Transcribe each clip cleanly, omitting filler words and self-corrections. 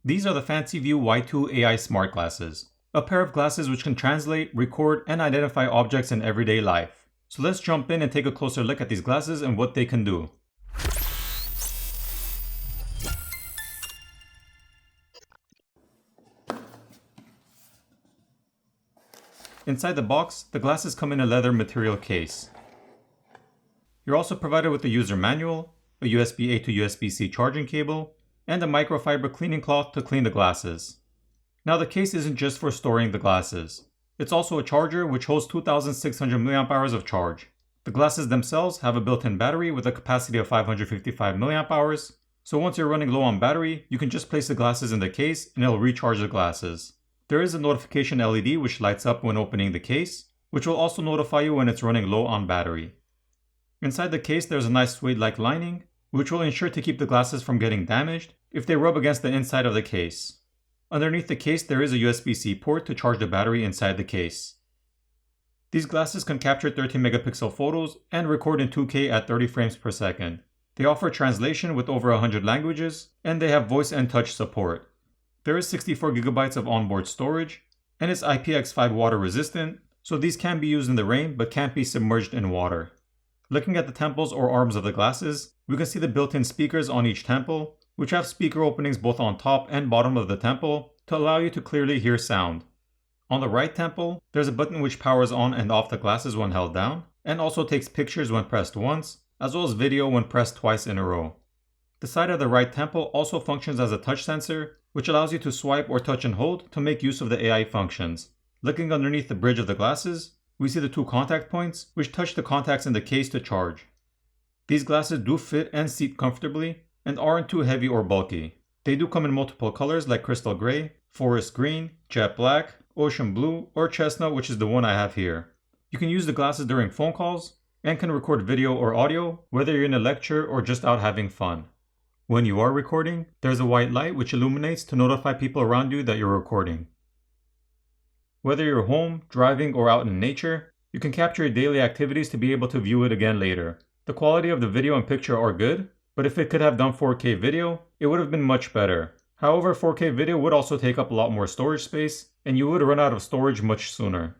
These are the Fancyview Y2 AI smart glasses, a pair of glasses which can translate, record, and identify objects in everyday life. So let's jump in and take a closer look at these glasses and what they can do. Inside the box, the glasses come in a leather material case. You're also provided with a user manual, a USB-A to USB-C charging cable, and a microfiber cleaning cloth to clean the glasses. Now the case isn't just for storing the glasses. It's also a charger which holds 2600 mAh of charge. The glasses themselves have a built-in battery with a capacity of 555 mAh, so once you're running low on battery, you can just place the glasses in the case and it'll recharge the glasses. There is a notification LED which lights up when opening the case, which will also notify you when it's running low on battery. Inside the case there's a nice suede-like lining, which will ensure to keep the glasses from getting damaged if they rub against the inside of the case. Underneath the case there is a USB-C port to charge the battery inside the case. These glasses can capture 13 megapixel photos and record in 2K at 30 frames per second. They offer translation with over 100 languages, and they have voice and touch support. There is 64 GB of onboard storage, and it's IPX5 water resistant, so these can be used in the rain but can't be submerged in water. Looking at the temples or arms of the glasses, we can see the built-in speakers on each temple, which have speaker openings both on top and bottom of the temple to allow you to clearly hear sound. On the right temple, there's a button which powers on and off the glasses when held down, and also takes pictures when pressed once, as well as video when pressed twice in a row. The side of the right temple also functions as a touch sensor, which allows you to swipe or touch and hold to make use of the AI functions. Looking underneath the bridge of the glasses, we see the two contact points, which touch the contacts in the case to charge. These glasses do fit and seat comfortably, and aren't too heavy or bulky. They do come in multiple colors like crystal gray, forest green, jet black, ocean blue, or chestnut, which is the one I have here. You can use the glasses during phone calls, and can record video or audio, whether you're in a lecture or just out having fun. When you are recording, there's a white light which illuminates to notify people around you that you're recording. Whether you're home, driving, or out in nature, you can capture your daily activities to be able to view it again later. The quality of the video and picture are good, but if it could have done 4K video, it would have been much better. However, 4K video would also take up a lot more storage space, and you would run out of storage much sooner.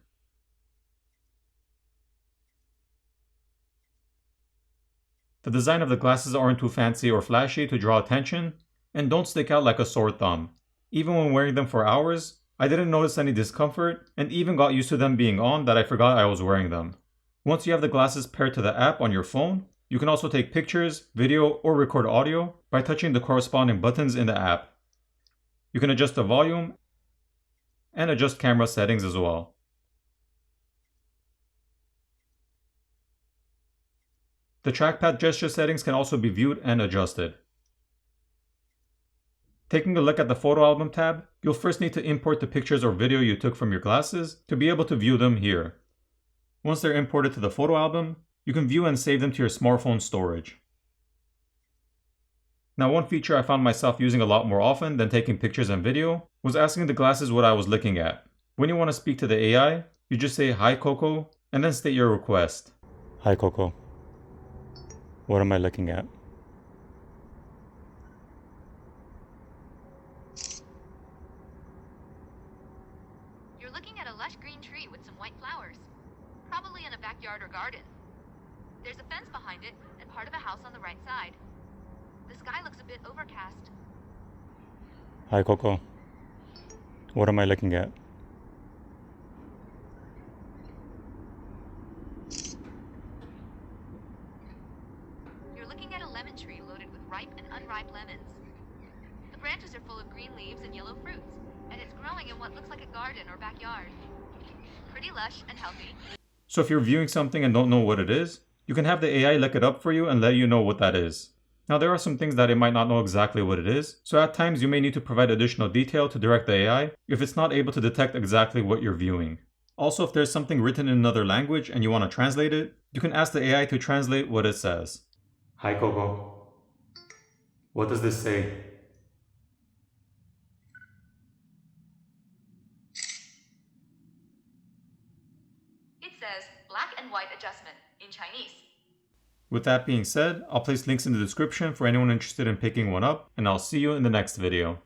The design of the glasses aren't too fancy or flashy to draw attention, and don't stick out like a sore thumb. Even when wearing them for hours, I didn't notice any discomfort, and even got used to them being on that I forgot I was wearing them. Once you have the glasses paired to the app on your phone, you can also take pictures, video, or record audio by touching the corresponding buttons in the app. You can adjust the volume and adjust camera settings as well. The trackpad gesture settings can also be viewed and adjusted. Taking a look at the photo album tab, you'll first need to import the pictures or video you took from your glasses to be able to view them here. Once they're imported to the photo album, you can view and save them to your smartphone storage. Now, one feature I found myself using a lot more often than taking pictures and video was asking the glasses what I was looking at. When you want to speak to the AI, you just say, "Hi Coco," and then state your request. Hi Coco. What am I looking at? You're looking at a lush green tree with some white flowers. Probably in a backyard or garden. There's a fence behind it and part of a house on the right side. The sky looks a bit overcast. Hi Coco. What am I looking at? You're looking at a lemon tree loaded with ripe and unripe lemons. The branches are full of green leaves and yellow fruits, and it's growing in what looks like a garden or backyard. Pretty lush and healthy. So if you're viewing something and don't know what it is, you can have the AI look it up for you and let you know what that is. Now there are some things that it might not know exactly what it is, so at times you may need to provide additional detail to direct the AI if it's not able to detect exactly what you're viewing. Also, if there's something written in another language and you want to translate it, you can ask the AI to translate what it says. Hi Coco. What does this say? It says black and white adjustment in Chinese. With that being said, I'll place links in the description for anyone interested in picking one up, and I'll see you in the next video.